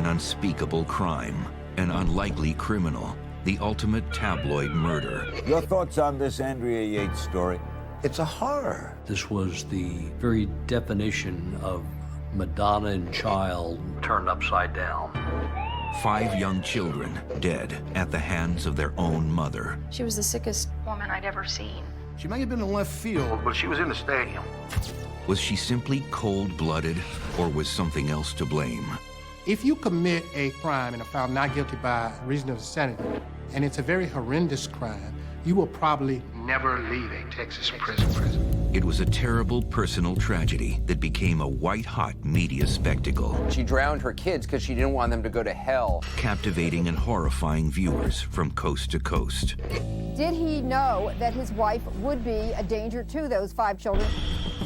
An unspeakable crime, an unlikely criminal, the ultimate tabloid murder. Your thoughts on this Andrea Yates story? It's a horror. This was the very definition of Madonna and child turned upside down. 5 young children dead at the hands of their own mother. She was the sickest woman I'd ever seen. She may have been in left field, but she was in the stadium. Was she simply cold-blooded, or was something else to blame? If you commit a crime and are found not guilty by reason of insanity, and it's a very horrendous crime, you will probably never leave a Texas prison. It was a terrible personal tragedy that became a white-hot media spectacle. She drowned her kids because she didn't want them to go to hell. Captivating and horrifying viewers from coast to coast. Did he know that his wife would be a danger to those 5 children?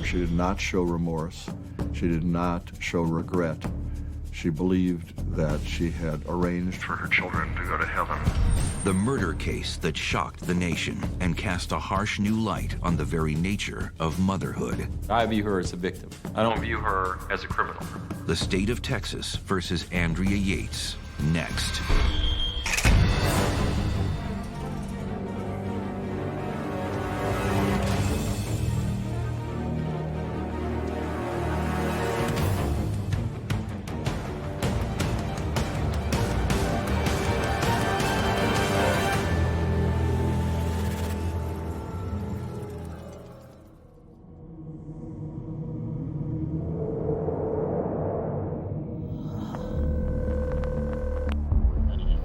She did not show remorse. She did not show regret. She believed that she had arranged for her children to go to heaven. The murder case that shocked the nation and cast a harsh new light on the very nature of motherhood. I view her as a victim. I don't view her as a criminal. The state of Texas versus Andrea Yates, next.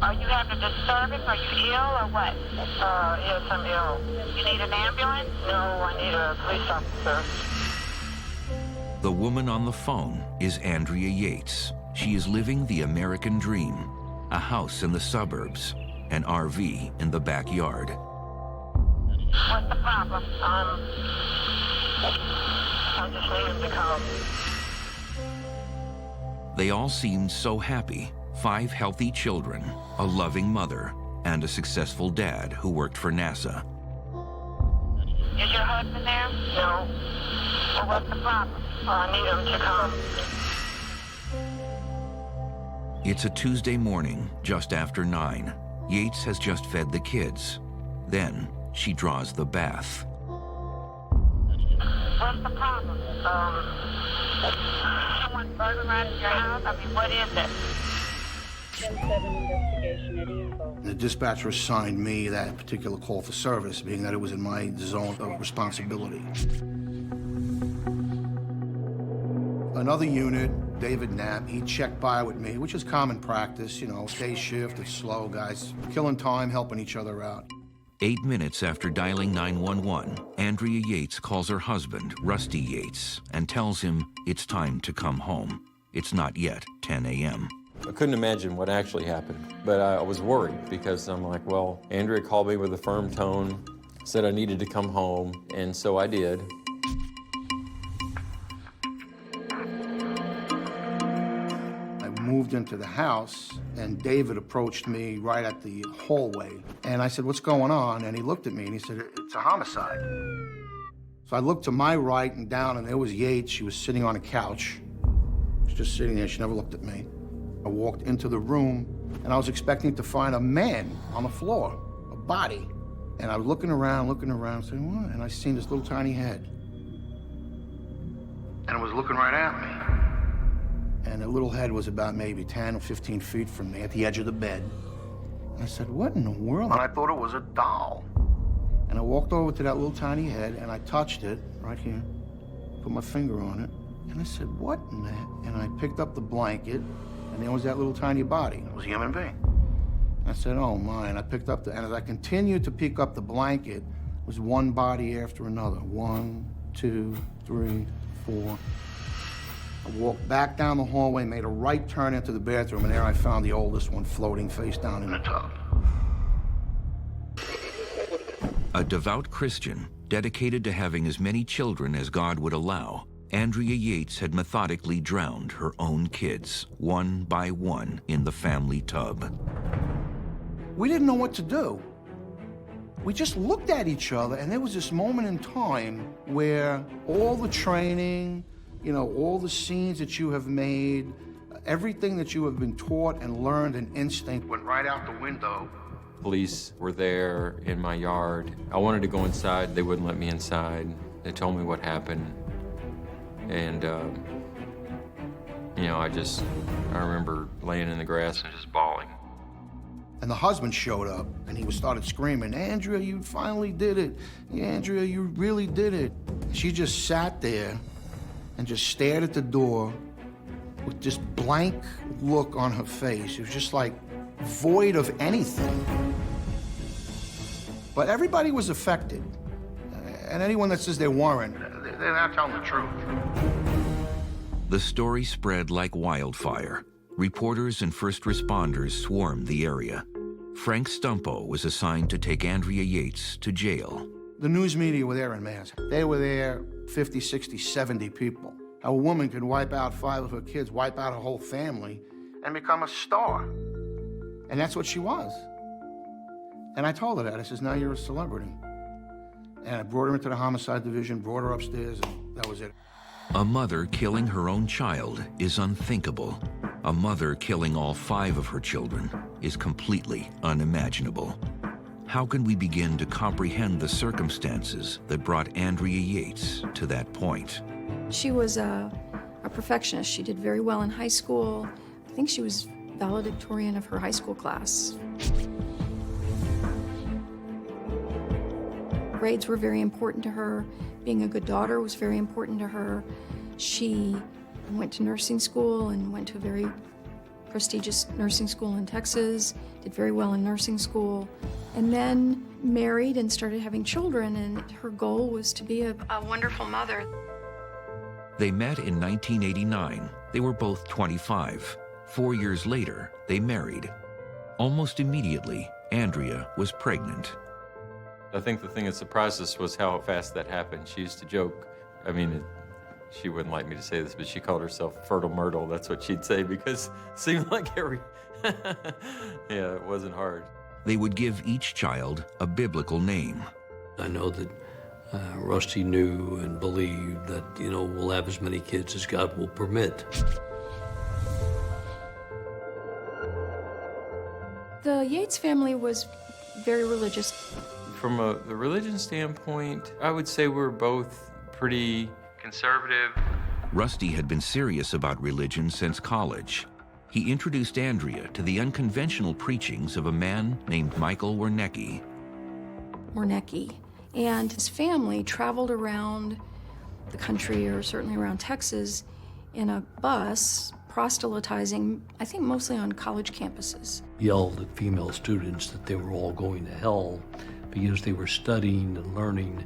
Are you having a disturbance? Are you ill or what? Yes, I'm ill. You need an ambulance? No, I need a police officer. The woman on the phone is Andrea Yates. She is living the American dream. A house in the suburbs, an RV in the backyard. What's the problem? I just need him to come. They all seemed so happy. 5 healthy children, a loving mother, and a successful dad who worked for NASA. Is your husband there? No. Well, what's the problem? I need him to come. It's a Tuesday morning, just after 9. Yates has just fed the kids. Then she draws the bath. What's the problem? Someone burglarized your house? I mean, what is it? The dispatcher assigned me that particular call for service, being that it was in my zone of responsibility. Another unit, David Knapp, he checked by with me, which is common practice, you know, day shift, it's slow, guys. Killing time, helping each other out. 8 minutes after dialing 911, Andrea Yates calls her husband, Rusty Yates, and tells him it's time to come home. It's not yet 10 a.m. I couldn't imagine what actually happened, but I was worried because I'm like, well, Andrea called me with a firm tone, said I needed to come home, and so I did. I moved into the house, and David approached me right at the hallway, and I said, what's going on? And he looked at me, and he said, it's a homicide. So I looked to my right and down, and there was Yates. She was sitting on a couch. She was just sitting there. She never looked at me. I walked into the room, and I was expecting to find a man on the floor, a body. And I was looking around, saying, what? And I seen this little tiny head. And it was looking right at me. And the little head was about maybe 10 or 15 feet from me at the edge of the bed. And I said, what in the world? And I thought it was a doll. And I walked over to that little tiny head, and I touched it right here, put my finger on it. And I said, what in the heck? And I picked up the blanket, and there was that little tiny body. It was a human being. I said, oh my, and I picked up and as I continued to pick up the blanket, was one body after another. 1, 2, 3, 4. I walked back down the hallway, made a right turn into the bathroom, and there I found the oldest one floating face down in the tub. A devout Christian, dedicated to having as many children as God would allow, Andrea Yates had methodically drowned her own kids, one by one, in the family tub. We didn't know what to do. We just looked at each other, and there was this moment in time where all the training, you know, all the scenes that you have made, Everything that you have been taught and learned and instinct went right out the window. Police were there in my yard. I wanted to go inside. They wouldn't let me inside. They told me what happened. And, you know, I remember laying in the grass and just bawling. And the husband showed up, and he started screaming, "Andrea, you finally did it. Andrea, you really did it." She just sat there and just stared at the door with this blank look on her face. It was just like void of anything. But everybody was affected. And anyone that says they weren't, they're not telling the truth. The story spread like wildfire. Reporters and first responders swarmed the area. Frank Stumpo was assigned to take Andrea Yates to jail. The news media were there in mass. They were there, 50, 60, 70 people. How a woman could wipe out 5 of her kids, wipe out her whole family, and become a star. And that's what she was. And I told her that. I says, "Now you're a celebrity." And I brought her into the homicide division, brought her upstairs, and that was it. A mother killing her own child is unthinkable. A mother killing all 5 of her children is completely unimaginable. How can we begin to comprehend the circumstances that brought Andrea Yates to that point? She was a perfectionist. She did very well in high school. I think she was valedictorian of her high school class. Grades were very important to her. Being a good daughter was very important to her. She went to nursing school and went to a very prestigious nursing school in Texas, did very well in nursing school, and then married and started having children, and her goal was to be a wonderful mother. They met in 1989. They were both 25. 4 years later, they married. Almost immediately, Andrea was pregnant. I think the thing that surprised us was how fast that happened. She used to joke, I mean, she wouldn't like me to say this, but she called herself Fertile Myrtle. That's what she'd say, because it seemed like yeah, it wasn't hard. They would give each child a biblical name. I know that Rusty knew and believed that, you know, we'll have as many kids as God will permit. The Yates family was very religious. From the religion standpoint, I would say we're both pretty conservative. Rusty had been serious about religion since college. He introduced Andrea to the unconventional preachings of a man named Michael Wernicke. And his family traveled around the country, or certainly around Texas, in a bus, proselytizing, I think mostly on college campuses. Yelled at female students that they were all going to hell because they were studying and learning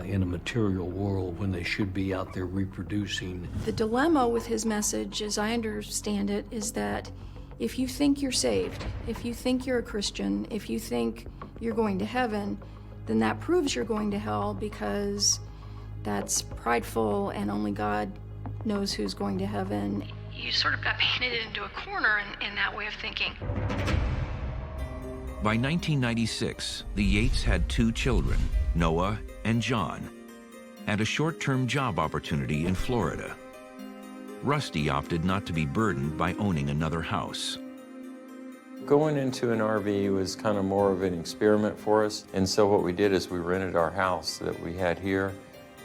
in a material world when they should be out there reproducing. The dilemma with his message, as I understand it, is that if you think you're saved, if you think you're a Christian, if you think you're going to heaven, then that proves you're going to hell, because that's prideful and only God knows who's going to heaven. You sort of got painted into a corner in that way of thinking. By 1996, the Yates had 2 children, Noah and John, and a short-term job opportunity in Florida. Rusty opted not to be burdened by owning another house. Going into an RV was kind of more of an experiment for us, and so what we did is we rented our house that we had here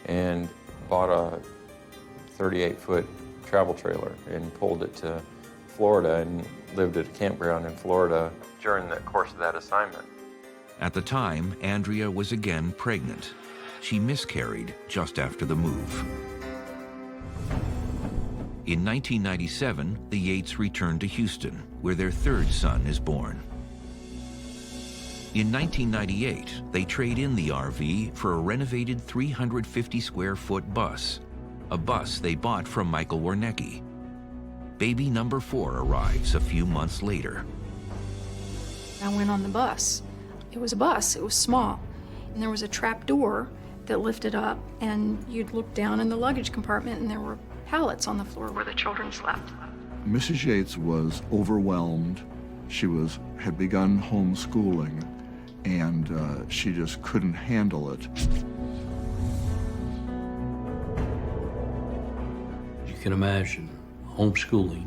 and bought a 38-foot travel trailer and pulled it to Florida and lived at a campground in Florida during the course of that assignment. At the time, Andrea was again pregnant. She miscarried just after the move. In 1997, the Yates returned to Houston, where their 3rd son is born. In 1998, they trade in the RV for a renovated 350-square-foot bus, a bus they bought from Michael Wernicke. Baby number 4 arrives a few months later. I went on the bus. It was a bus, it was small, and there was a trap door that lifted up, and you'd look down in the luggage compartment and there were pallets on the floor where the children slept. Mrs. Yates was overwhelmed. She had begun homeschooling, and she just couldn't handle it. You can imagine homeschooling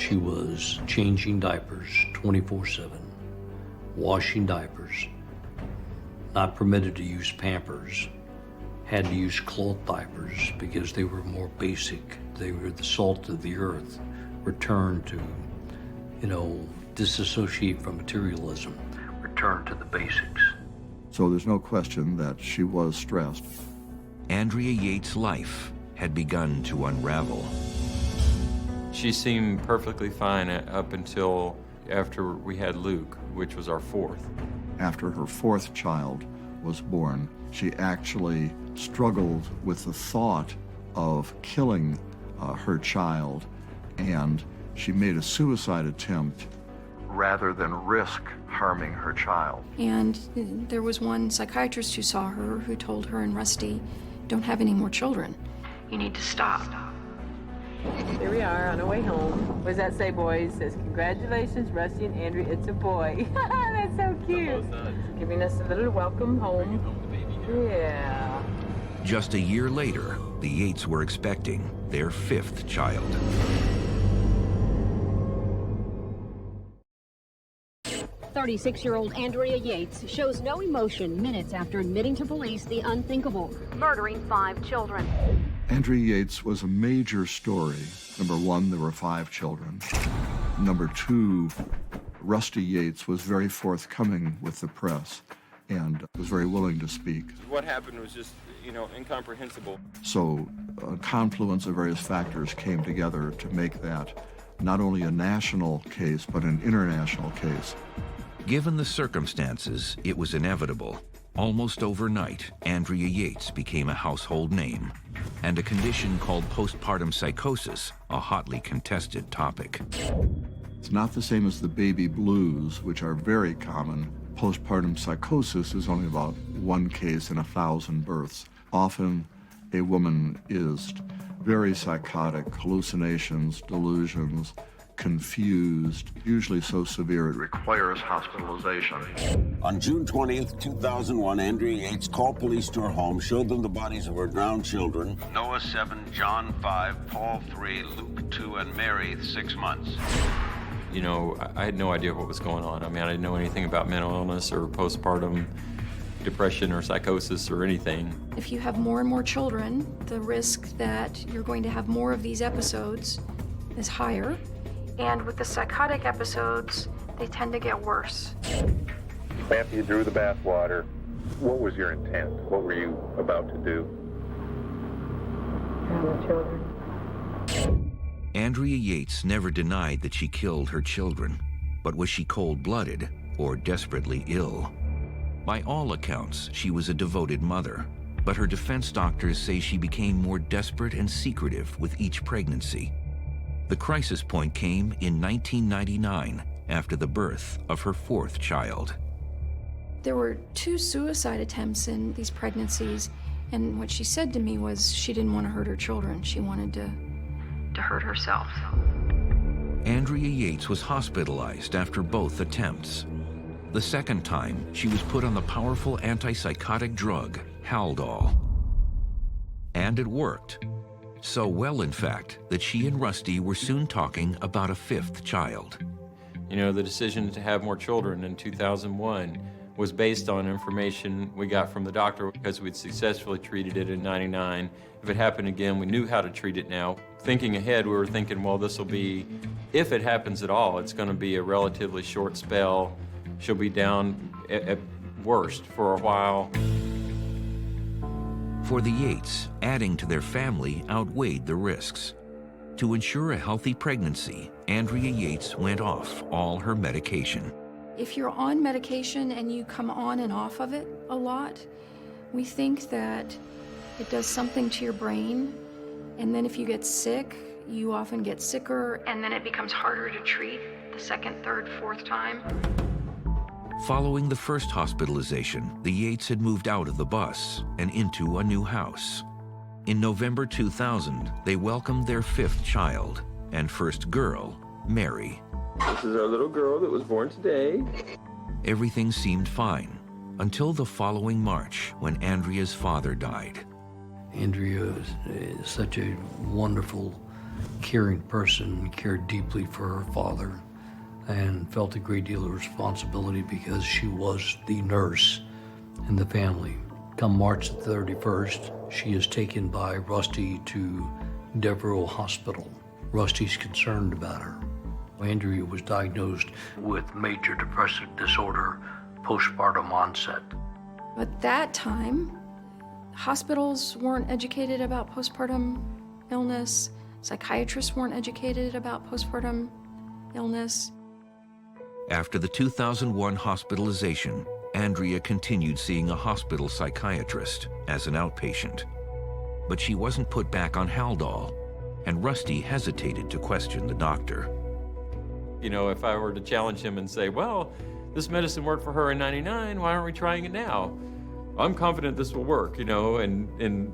She was changing diapers 24/7, washing diapers, not permitted to use Pampers, had to use cloth diapers because they were more basic. They were the salt of the earth, return to, disassociate from materialism, return to the basics. So there's no question that she was stressed. Andrea Yates' life had begun to unravel. She seemed perfectly fine up until after we had Luke, which was our fourth. After her fourth child was born, she actually struggled with the thought of killing her child, and she made a suicide attempt rather than risk harming her child. And there was one psychiatrist who saw her who told her and Rusty, don't have any more children. You need to stop. Here we are on our way home. What does that say, boys? It says, congratulations, Rusty and Andrea, it's a boy. That's so cute. Giving us a little welcome home. Yeah. Just a year later, the Yates were expecting their fifth child. "36-year-old Andrea Yates shows no emotion minutes after admitting to police the unthinkable, murdering 5 children. Andrea Yates was a major story. Number one, there were 5 children. Number two, Rusty Yates was very forthcoming with the press and was very willing to speak. What happened was just, incomprehensible. So a confluence of various factors came together to make that not only a national case, but an international case. Given the circumstances, it was inevitable. Almost overnight, Andrea Yates became a household name, and a condition called postpartum psychosis, a hotly contested topic. It's not the same as the baby blues, which are very common. Postpartum psychosis is only about 1 case in 1,000 births. Often, a woman is very psychotic, hallucinations, delusions, confused, usually so severe it requires hospitalization. On June 20th, 2001, Andrea Yates called police to her home, showed them the bodies of her drowned children, Noah 7, John 5, Paul 3, Luke 2, and Mary 6 months. I had no idea what was going on. I didn't know anything about mental illness or postpartum depression or psychosis or anything. If you have more and more children, the risk that you're going to have more of these episodes is higher. And with the psychotic episodes, they tend to get worse. After you drew the bathwater, what was your intent? What were you about to do? Drown the children. Andrea Yates never denied that she killed her children, but was she cold-blooded or desperately ill? By all accounts, she was a devoted mother, but her defense doctors say she became more desperate and secretive with each pregnancy. The crisis point came in 1999, after the birth of her 4th child. There were 2 suicide attempts in these pregnancies, and what she said to me was she didn't want to hurt her children. She wanted to hurt herself. Andrea Yates was hospitalized after both attempts. The second time, she was put on the powerful antipsychotic drug, Haldol. And it worked. So well, in fact, that she and Rusty were soon talking about a 5th child. The decision to have more children in 2001 was based on information we got from the doctor because we'd successfully treated it in '99. If it happened again, we knew how to treat it now. Thinking ahead, we were thinking, well, this will be, if it happens at all, it's going to be a relatively short spell. She'll be down at worst for a while. For the Yates, adding to their family outweighed the risks. To ensure a healthy pregnancy, Andrea Yates went off all her medication. If you're on medication and you come on and off of it a lot, we think that it does something to your brain, and then if you get sick, you often get sicker, and then it becomes harder to treat the 2nd, 3rd, 4th time. Following the first hospitalization, the Yates had moved out of the bus and into a new house. In November 2000, they welcomed their 5th child and first girl, Mary. This is our little girl that was born today. Everything seemed fine until the following March when Andrea's father died. Andrea is such a wonderful caring person, cared deeply for her father, and felt a great deal of responsibility because she was the nurse in the family. Come March 31st, she is taken by Rusty to Devereaux Hospital. Rusty's concerned about her. Andrea was diagnosed with major depressive disorder, postpartum onset. At that time, hospitals weren't educated about postpartum illness. Psychiatrists weren't educated about postpartum illness. After the 2001 hospitalization, Andrea continued seeing a hospital psychiatrist as an outpatient. But she wasn't put back on Haldol, and Rusty hesitated to question the doctor. You know, if I were to challenge him and say, well, this medicine worked for her in '99, why aren't we trying it now? I'm confident this will work, you know, and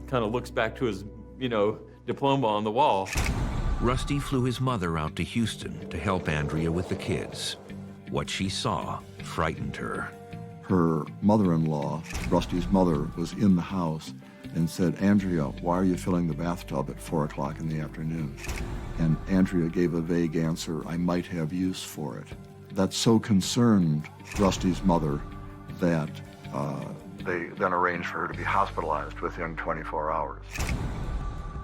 kind of looks back to his, you know, diploma on the wall. Rusty flew his mother out to Houston to help Andrea with the kids. What she saw frightened her. Her mother-in-law, Rusty's mother, was in the house and said, Andrea, why are you filling the bathtub at 4 o'clock in the afternoon? And Andrea gave a vague answer, I might have use for it. That so concerned Rusty's mother that they then arranged for her to be hospitalized within 24 hours.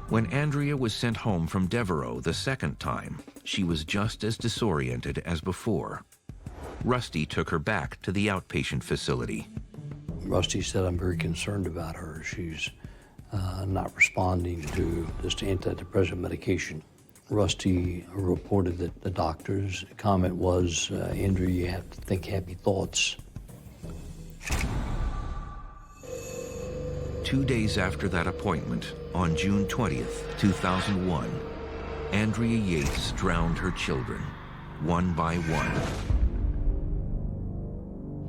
When Andrea was sent home from Devereaux the second time, she was just as disoriented as before. Rusty took her back to the outpatient facility. Rusty said, I'm very concerned about her. She's not responding to this antidepressant medication. Rusty reported that the doctor's comment was, Andrea, you have to think happy thoughts. 2 days after that appointment, on June 20th, 2001, Andrea Yates drowned her children, one by one,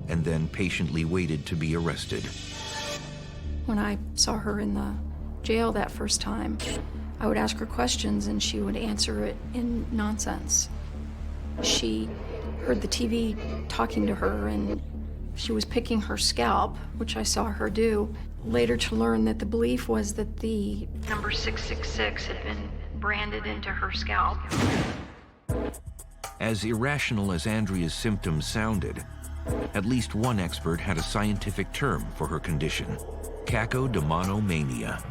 and then patiently waited to be arrested. When I saw her in the jail that first time, I would ask her questions and she would answer it in nonsense. She heard the TV talking to her and she was picking her scalp, which I saw her do. Later to learn that the belief was that the number 666 had been branded into her scalp. As irrational as Andrea's symptoms sounded, at least one expert had a scientific term for her condition: cacodemoniomania.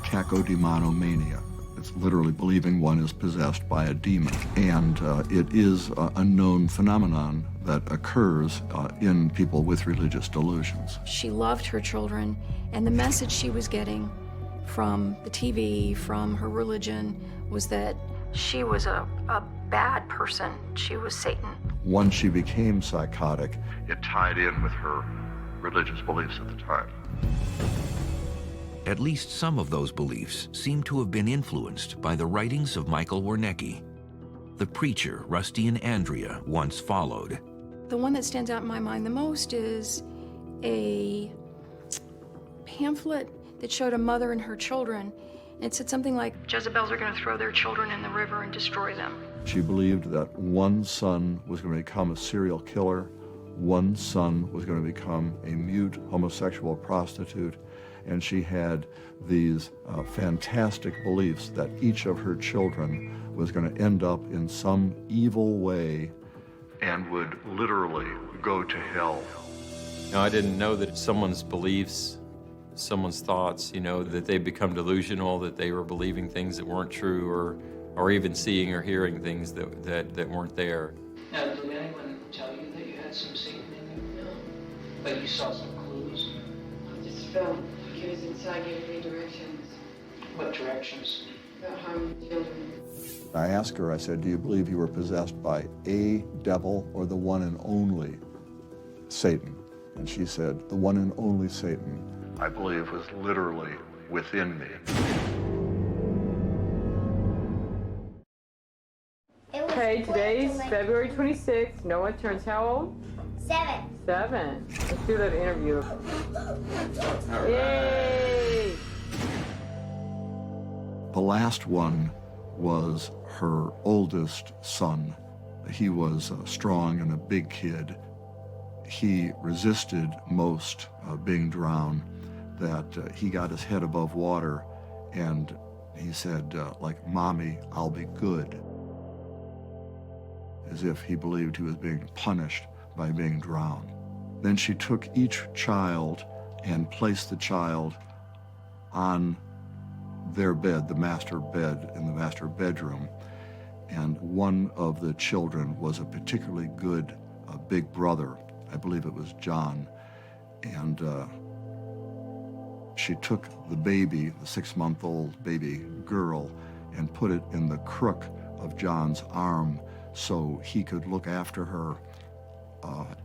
Cacodemoniomania. It's literally believing one is possessed by a demon. And it is a known phenomenon that occurs in people with religious delusions. She loved her children, and the message she was getting from the TV, from her religion, was that she was a bad person. She was Satan. Once she became psychotic, it tied in with her religious beliefs at the time. At least some of those beliefs seem to have been influenced by the writings of Michael Wernicke, the preacher Rusty and Andrea once followed. The one that stands out in my mind the most is a pamphlet that showed a mother and her children. It said something like, Jezebels are going to throw their children in the river and destroy them. She believed that one son was going to become a serial killer, one son was going to become a mute homosexual prostitute, and she had these fantastic beliefs that each of her children was going to end up in some evil way and would literally go to hell. Now, I didn't know that someone's beliefs, someone's thoughts, you know, that they become delusional, that they were believing things that weren't true, or even seeing or hearing things that weren't there. Now, did anyone tell you that you had some Satan in you? No. But you saw some clues? I just felt he was inside giving me directions. What directions? About harming children. I asked her, I said, do you believe you were possessed by a devil or the one and only Satan? And she said, the one and only Satan, I believe, was literally within me. Okay, today's February 26th. Noah turns how old? 7. 7. Let's do that interview. Yay! The last one was her oldest son. He was strong and a big kid. He resisted most being drowned, that he got his head above water and He said, like, "Mommy, I'll be good," as if he believed he was being punished by being drowned. Then she took each child and placed the child on their bed, the master bed in the master bedroom. And one of the children was a particularly good big brother. I believe it was John. And she took the baby, the 6-month-old baby girl, and put it in the crook of John's arm so he could look after her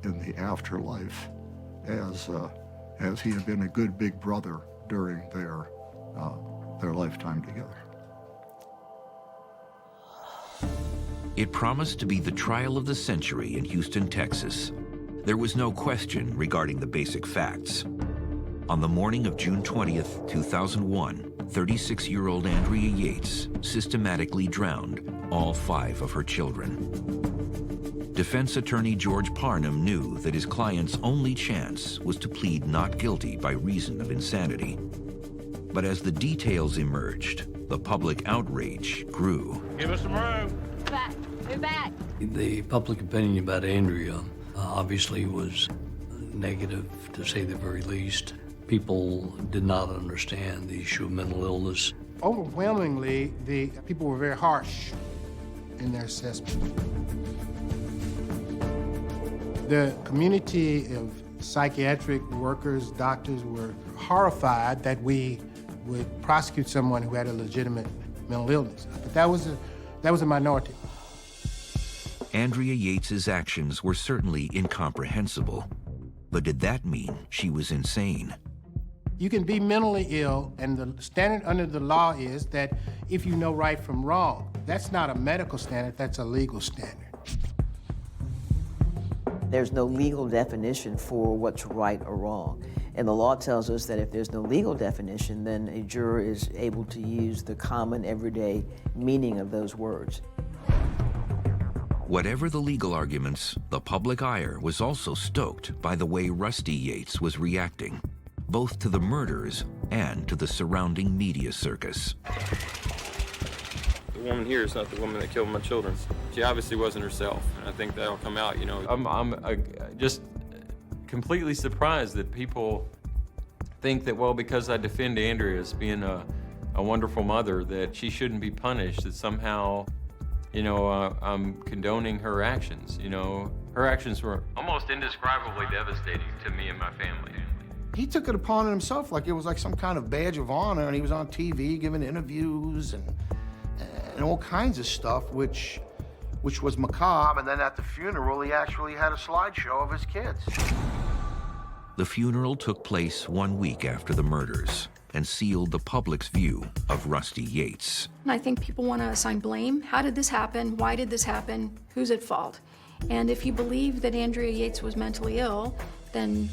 in the afterlife as he had been a good big brother during their lifetime together. It promised to be the trial of the century in Houston, Texas. There was no question regarding the basic facts. On the morning of June 20th, 2001, 36-year-old Andrea Yates systematically drowned all 5 of her children. Defense attorney George Parnham knew that his client's only chance was to plead not guilty by reason of insanity. But as the details emerged, the public outrage grew. Give us some room. Back. Move back. The public opinion about Andrea obviously was negative, to say the very least. People did not understand the issue of mental illness. Overwhelmingly, the people were very harsh in their assessment. The community of psychiatric workers, doctors, were horrified that we would prosecute someone who had a legitimate mental illness. But that was a minority. Andrea Yates's actions were certainly incomprehensible, but did that mean she was insane? You can be mentally ill, and the standard under the law is that if you know right from wrong. That's not a medical standard, that's a legal standard. There's no legal definition for what's right or wrong. And the law tells us that if there's no legal definition, then a juror is able to use the common, everyday meaning of those words. Whatever the legal arguments, the public ire was also stoked by the way Rusty Yates was reacting, both to the murders and to the surrounding media circus. The woman here is not the woman that killed my children. She obviously wasn't herself, and I think that'll come out, you know. I'm just completely surprised that people think that, well, because I defend Andrea as being a wonderful mother, that she shouldn't be punished, that somehow, you know, I'm condoning her actions. You know, her actions were almost indescribably devastating to me and my family. He took it upon himself like it was like some kind of badge of honor, and he was on TV giving interviews and all kinds of stuff, which was macabre. And then at the funeral, he actually had a slideshow of his kids. The funeral took place 1 week after the murders and sealed the public's view of Rusty Yates. And I think people want to assign blame. How did this happen? Why did this happen? Who's at fault? And if you believe that Andrea Yates was mentally ill, then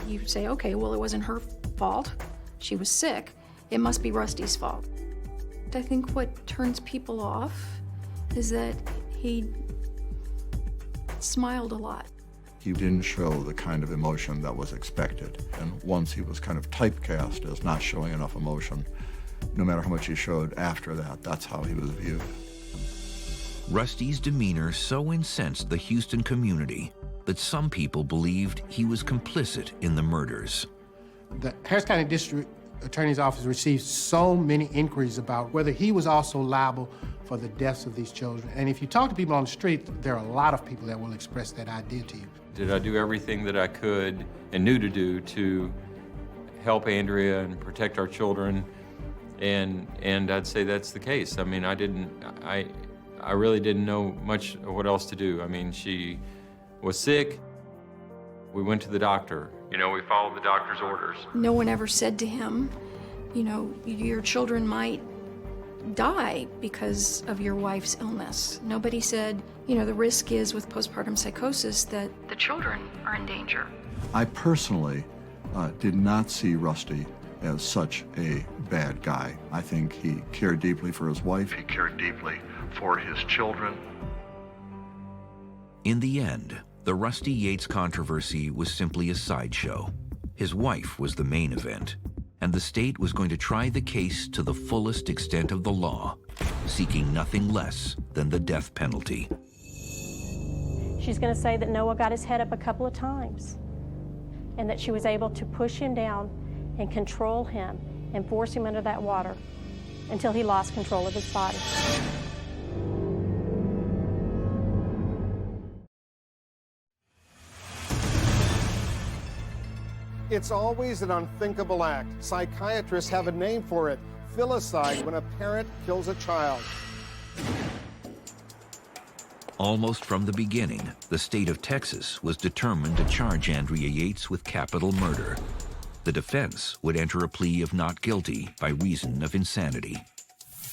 you say, okay, well, it wasn't her fault. She was sick. It must be Rusty's fault. I think what turns people off is that he smiled a lot. He didn't show the kind of emotion that was expected. And once he was kind of typecast as not showing enough emotion, no matter how much he showed after that, that's how he was viewed. Rusty's demeanor so incensed the Houston community that some people believed he was complicit in the murders. The Harris County District Attorney's Office received so many inquiries about whether he was also liable for the deaths of these children. And if you talk to people on the street, there are a lot of people that will express that idea to you. Did I do everything that I could and knew to do to help Andrea and protect our children? And I'd say that's the case. I mean, I really didn't know much of what else to do. I mean, she was sick. We went to the doctor. You know, we followed the doctor's orders. No one ever said to him, you know, your children might die because of your wife's illness. Nobody said, you know, the risk is with postpartum psychosis that the children are in danger. I personally did not see Rusty as such a bad guy. I think he cared deeply for his wife. He cared deeply for his children. In the end, the Rusty Yates controversy was simply a sideshow. His wife was the main event. and the state was going to try the case to the fullest extent of the law, seeking nothing less than the death penalty. She's going to say that Noah got his head up a couple of times and that she was able to push him down and control him and force him under that water until he lost control of his body. It's always an unthinkable act. Psychiatrists have a name for it: filicide, when a parent kills a child. Almost from the beginning, the state of Texas was determined to charge Andrea Yates with capital murder. The defense would enter a plea of not guilty by reason of insanity.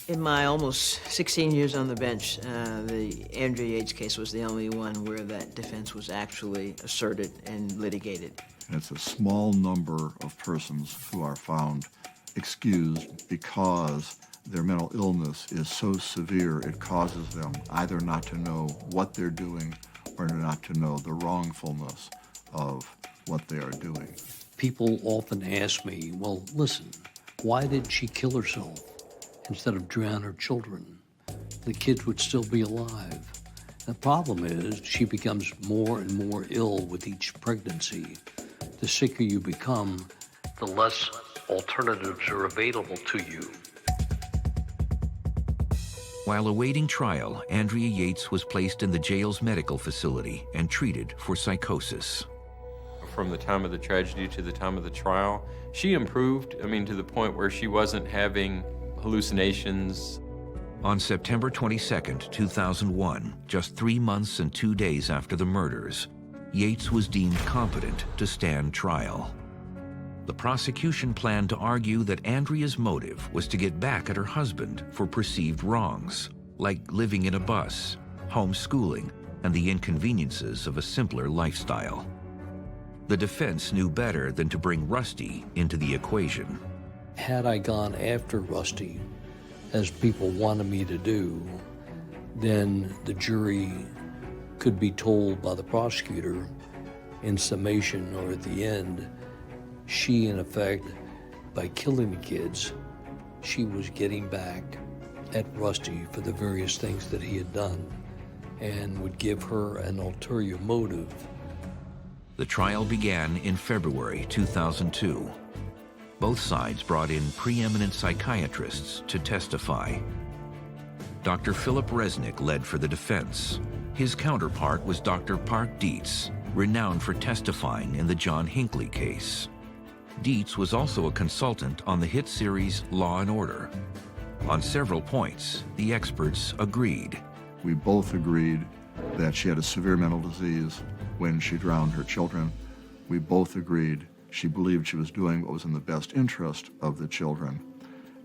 In my almost 16 years on the bench, the Andrea Yates case was the only one where that defense was actually asserted and litigated. It's a small number of persons who are found excused because their mental illness is so severe it causes them either not to know what they're doing or not to know the wrongfulness of what they are doing. People often ask me, well, listen, why did she kill herself instead of drown her children? The kids would still be alive. The problem is she becomes more and more ill with each pregnancy. The sicker you become, the less alternatives are available to you. While awaiting trial, Andrea Yates was placed in the jail's medical facility and treated for psychosis. From the time of the tragedy to the time of the trial, she improved, to the point where she wasn't having hallucinations. On September 22, 2001, just 3 months and 2 days after the murders, Yates was deemed competent to stand trial. The prosecution planned to argue that Andrea's motive was to get back at her husband for perceived wrongs, like living in a bus, homeschooling, and the inconveniences of a simpler lifestyle. The defense knew better than to bring Rusty into the equation. Had I gone after Rusty, as people wanted me to do, then the jury could be told by the prosecutor in summation or at the end, she, in effect, by killing the kids, she was getting back at Rusty for the various things that he had done and would give her an ulterior motive. The trial began in February 2002. Both sides brought in preeminent psychiatrists to testify. Dr. Philip Resnick led for the defense. His counterpart was Dr. Park Dietz, renowned for testifying in the John Hinckley case. Dietz was also a consultant on the hit series Law & Order. On several points, the experts agreed. We both agreed that she had a severe mental disease when she drowned her children. We both agreed she believed she was doing what was in the best interest of the children.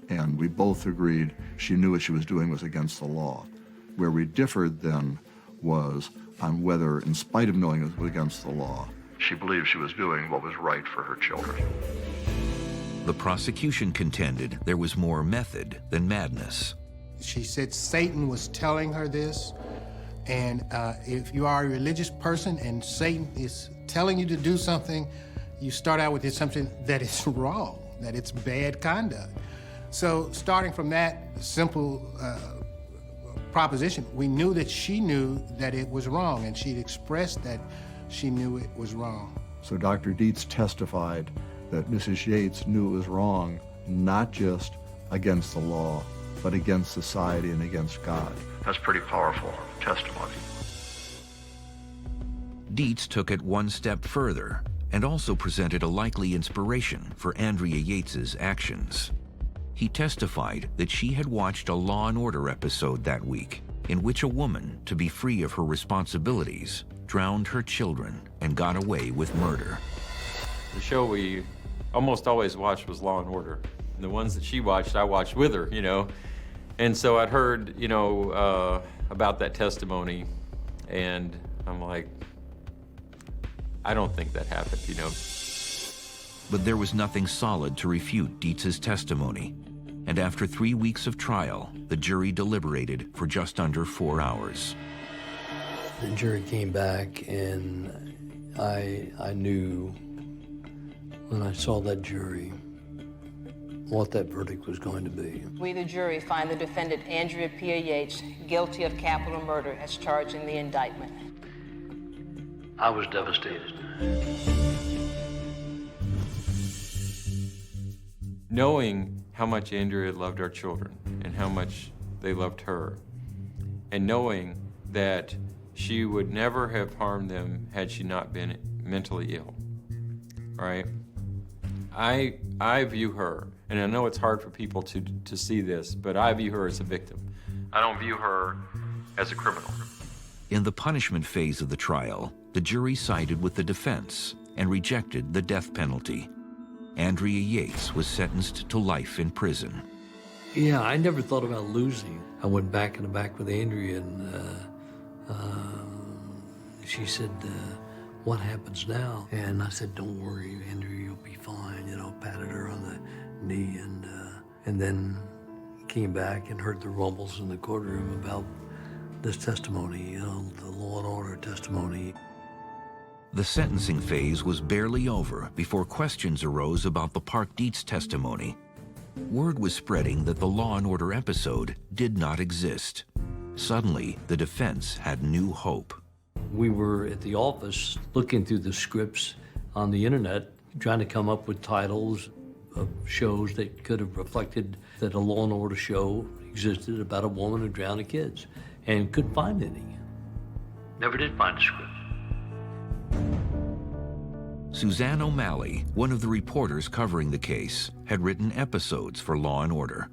And we both agreed she knew what she was doing was against the law. Where we differed then was on whether, in spite of knowing it was against the law, she believed she was doing what was right for her children. The prosecution contended there was more method than madness. She said Satan was telling her this, and if you are a religious person and Satan is telling you to do something, you start out with the assumption that it's wrong, that it's bad conduct. So starting from that simple proposition, we knew that she knew that it was wrong, and she'd expressed that she knew it was wrong. So Dr. Dietz testified that Mrs. Yates knew it was wrong, not just against the law, but against society and against God. That's pretty powerful testimony. Dietz took it one step further and also presented a likely inspiration for Andrea Yates's actions. He testified that she had watched a Law & Order episode that week in which a woman, to be free of her responsibilities, drowned her children and got away with murder. The show we almost always watched was Law & Order. And the ones that she watched, I watched with her, And so I'd heard, about that testimony, and I'm like, I don't think that happened, But there was nothing solid to refute Dietz's testimony. And after 3 weeks of trial, the jury deliberated for just under 4 hours. The jury came back, and I knew when I saw that jury what that verdict was going to be. We, the jury, find the defendant, Andrea P. Yates, guilty of capital murder as charged in the indictment. I was devastated. Knowing how much Andrea loved our children and how much they loved her, and knowing that she would never have harmed them had she not been mentally ill, right? I view her, and I know it's hard for people to see this, but I view her as a victim. I don't view her as a criminal. In the punishment phase of the trial, the jury sided with the defense and rejected the death penalty. Andrea Yates was sentenced to life in prison. Yeah, I never thought about losing. I went back in the back with Andrea, and she said, what happens now? And I said, don't worry, Andrea, you'll be fine. You know, patted her on the knee, and then came back and heard the rumbles in the courtroom about this testimony, you know, the law and order testimony. The sentencing phase was barely over before questions arose about the Park Dietz testimony. Word was spreading that the Law and Order episode did not exist. Suddenly, the defense had new hope. We were at the office looking through the scripts on the internet, trying to come up with titles of shows that could have reflected that a Law and Order show existed about a woman who drowned kids, and couldn't find any. Never did find a script. Suzanne O'Malley, one of the reporters covering the case, had written episodes for Law and Order.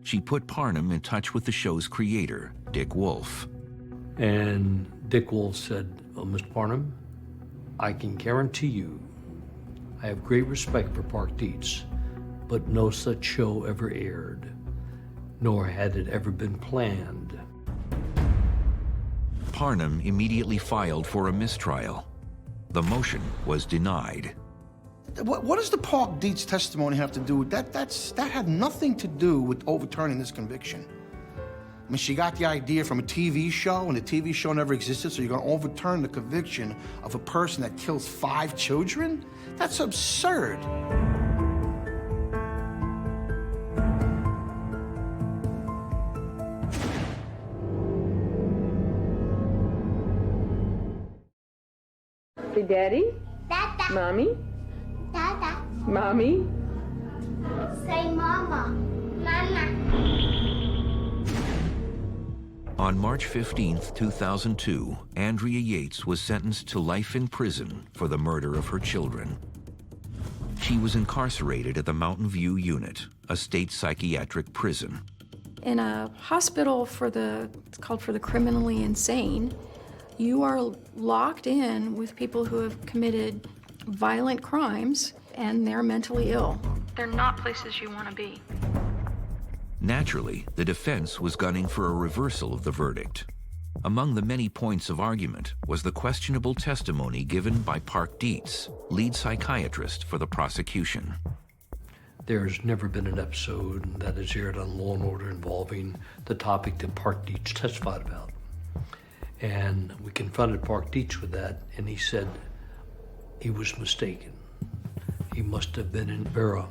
She put Parnham in touch with the show's creator, Dick Wolf. And Dick Wolf said, oh, Mr. Parnham, I can guarantee you, I have great respect for Park Dietz, but no such show ever aired, nor had it ever been planned. Parnham immediately filed for a mistrial. The motion was denied. What does the Park Dietz testimony have to do with that? That had nothing to do with overturning this conviction. I mean, she got the idea from a TV show, and the TV show never existed, so you're gonna overturn the conviction of a person that kills 5 children? That's absurd. Say daddy? Dada. Mommy? Dada. Mommy? Say mama. Mama. On March 15, 2002, Andrea Yates was sentenced to life in prison for the murder of her children. She was incarcerated at the Mountain View Unit, a state psychiatric prison. In a hospital it's called for the criminally insane, you are locked in with people who have committed violent crimes and they're mentally ill. They're not places you want to be. Naturally, the defense was gunning for a reversal of the verdict. Among the many points of argument was the questionable testimony given by Park Dietz, lead psychiatrist for the prosecution. There's never been an episode that has aired on Law and Order involving the topic that Park Dietz testified about. And we confronted Park Dietz with that, and he said he was mistaken. He must have been in error.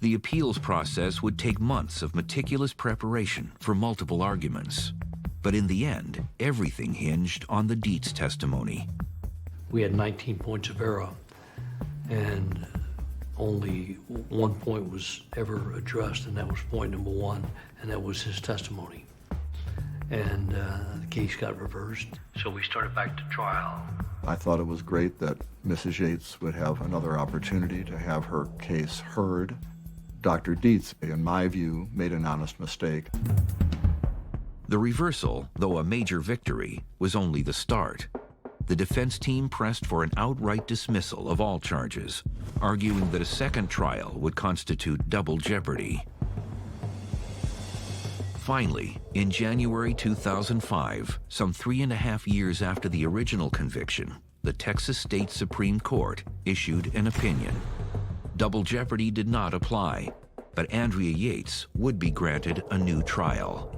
The appeals process would take months of meticulous preparation for multiple arguments. But in the end, everything hinged on the Dietz testimony. We had 19 points of error, and only one point was ever addressed, and that was point number 1, and that was his testimony. And the case got reversed, so we started back to trial. I thought it was great that Mrs. Yates would have another opportunity to have her case heard. Dr. Dietz, in my view, made an honest mistake. The reversal, though a major victory, was only the start. The defense team pressed for an outright dismissal of all charges, arguing that a second trial would constitute double jeopardy. Finally, in January 2005, some 3.5 years after the original conviction, the Texas State Supreme Court issued an opinion. Double jeopardy did not apply, but Andrea Yates would be granted a new trial.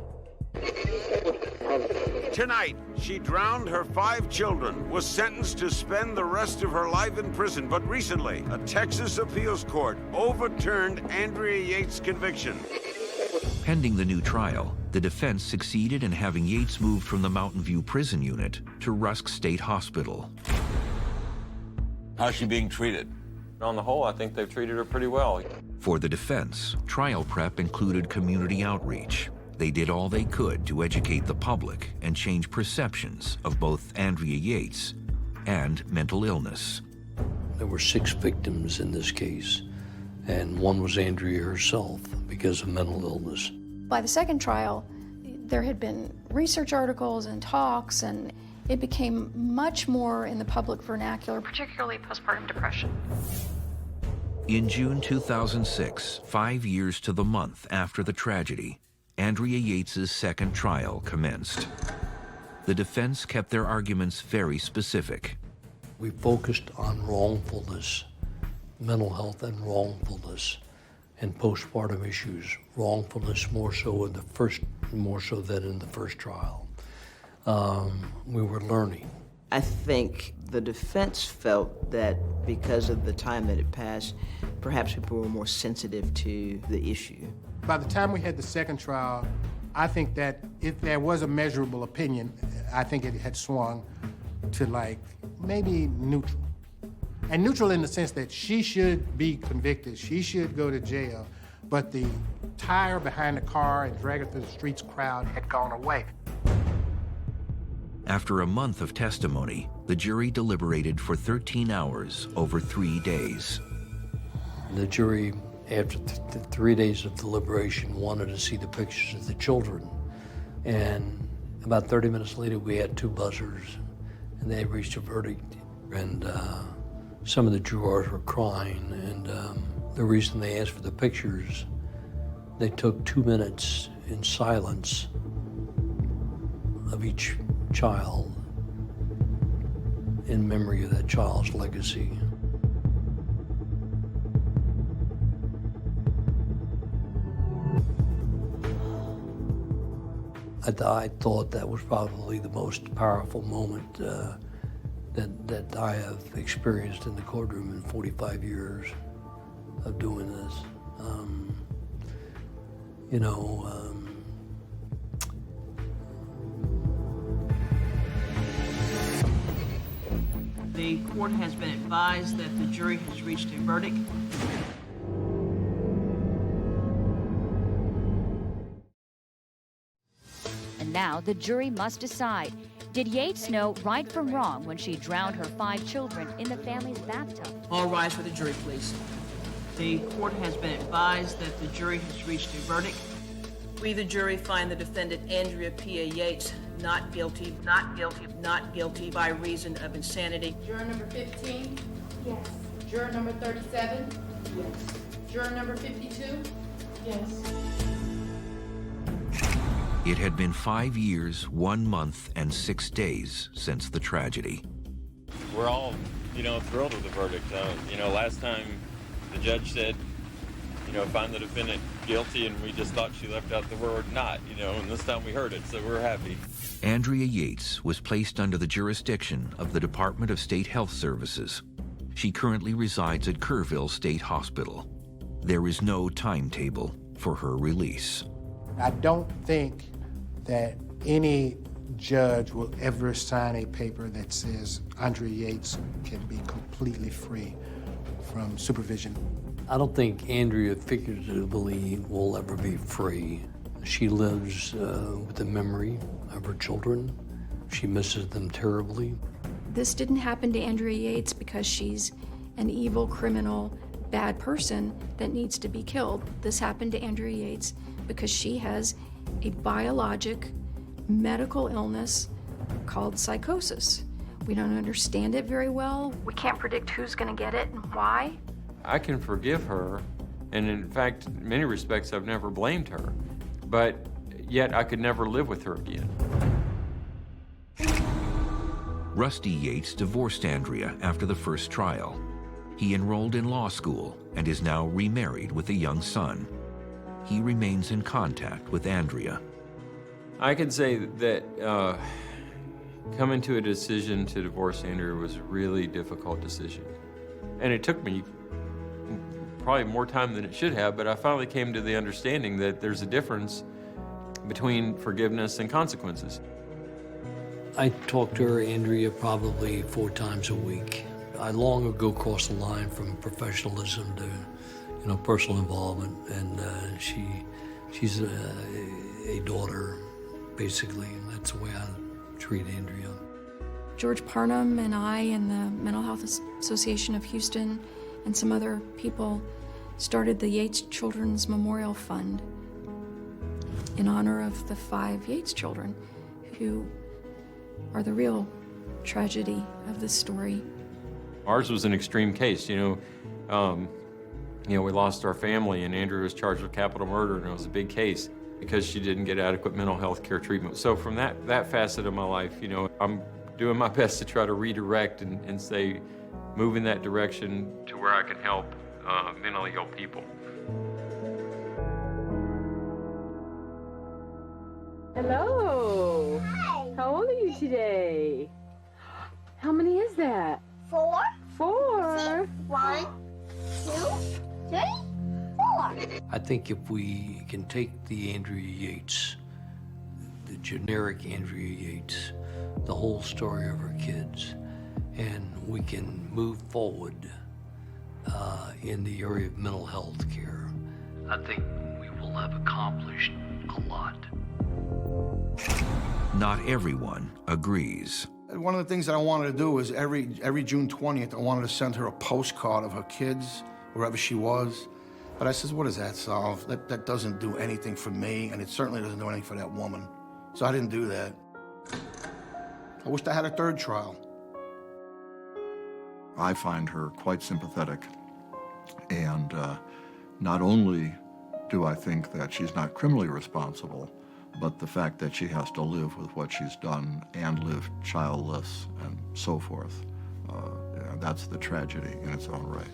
Tonight, she drowned her 5 children, was sentenced to spend the rest of her life in prison, but recently, a Texas appeals court overturned Andrea Yates' conviction. Pending the new trial, the defense succeeded in having Yates moved from the Mountain View prison unit to Rusk State Hospital. How's she being treated? On the whole, I think they've treated her pretty well. For the defense, trial prep included community outreach. They did all they could to educate the public and change perceptions of both Andrea Yates and mental illness. There were 6 victims in this case, and one was Andrea herself because of mental illness. By the second trial, there had been research articles and talks, and it became much more in the public vernacular, particularly postpartum depression. In June 2006, 5 years to the month after the tragedy, Andrea Yates' second trial commenced. The defense kept their arguments very specific. We focused on wrongfulness, mental health and wrongfulness, and postpartum issues. Wrongfulness more so than in the first trial. We were learning. I think the defense felt that because of the time that had passed, perhaps people were more sensitive to the issue. By the time we had the second trial, I think that if there was a measurable opinion, I think it had swung to like maybe neutral. And neutral in the sense that she should be convicted, she should go to jail, but the tire behind the car and drag her through the streets crowd had gone away. After a month of testimony, the jury deliberated for 13 hours over 3 days. The jury, after 3 days of deliberation, wanted to see the pictures of the children. And about 30 minutes later, we had 2 buzzers, and they reached a verdict. And some of the jurors were crying, and the reason they asked for the pictures, they took 2 minutes in silence of each child in memory of that child's legacy. I thought that was probably the most powerful moment that I have experienced in the courtroom in 45 years of doing this. The court has been advised that the jury has reached a verdict. And now the jury must decide. Did Yates know right from wrong when she drowned her 5 children in the family's bathtub? All rise for the jury, please. The court has been advised that the jury has reached a verdict. We, the jury, find the defendant Andrea P.A. Yates not guilty by reason of insanity. Juror number 15? Yes. Juror number 37? Yes. Juror number 52? Yes. It had been 5 years, 1 month, and 6 days since the tragedy. We're all, thrilled with the verdict. Last time the judge said, find the defendant guilty, and we just thought she left out the word not, and this time we heard it, so we're happy. Andrea Yates was placed under the jurisdiction of the Department of State Health Services. She currently resides at Kerrville State Hospital. There is no timetable for her release. I don't think that any judge will ever sign a paper that says Andrea Yates can be completely free from supervision. I don't think Andrea figuratively will ever be free. She lives with the memory of her children. She misses them terribly. This didn't happen to Andrea Yates because she's an evil, criminal, bad person that needs to be killed. This happened to Andrea Yates because she has a biologic medical illness called psychosis. We don't understand it very well. We can't predict who's going to get it and why. I can forgive her, and in fact, in many respects, I've never blamed her, but yet I could never live with her again. Rusty Yates divorced Andrea after the first trial. He enrolled in law school and is now remarried with a young son. He remains in contact with Andrea. I could say that coming to a decision to divorce Andrea was a really difficult decision. And it took me probably more time than it should have, but I finally came to the understanding that there's a difference between forgiveness and consequences. I talk to her, Andrea, probably 4 times a week. I long ago crossed the line from professionalism to, personal involvement, and she's a daughter, basically, and that's the way I treat Andrea. George Parnham and I and the Mental Health Association of Houston and some other people started the Yates Children's Memorial Fund in honor of the 5 Yates children who are the real tragedy of this story. Ours was an extreme case, we lost our family, and Andrea was charged with capital murder, and it was a big case because she didn't get adequate mental health care treatment. So from that facet of my life, I'm doing my best to try to redirect and say, move in that direction to where I can help mentally ill people. Hello. Hi. How old are you today? How many is that? 4. 4. 1, 2, 3, 4. I think if we can take the Andrea Yates, the generic Andrea Yates, the whole story of her kids, and we can move forward in the area of mental health care, I think we will have accomplished a lot. Not everyone agrees. One of the things that I wanted to do is every June 20th, I wanted to send her a postcard of her kids, wherever she was. But I says, what does that solve? That doesn't do anything for me, and it certainly doesn't do anything for that woman. So I didn't do that. I wished I had a 3rd trial. I find her quite sympathetic, and not only do I think that she's not criminally responsible, but the fact that she has to live with what she's done and live childless and so forth, that's the tragedy in its own right.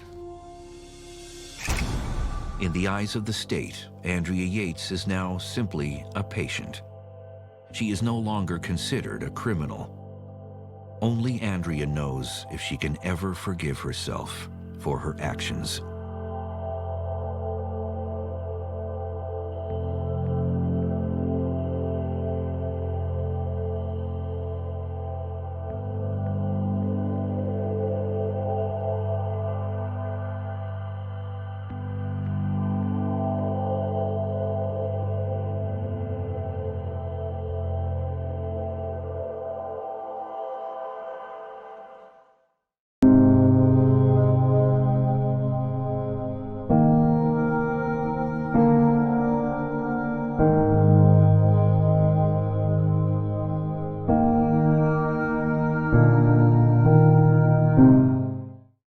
In the eyes of the state, Andrea Yates is now simply a patient. She is no longer considered a criminal. Only Andrea knows if she can ever forgive herself for her actions.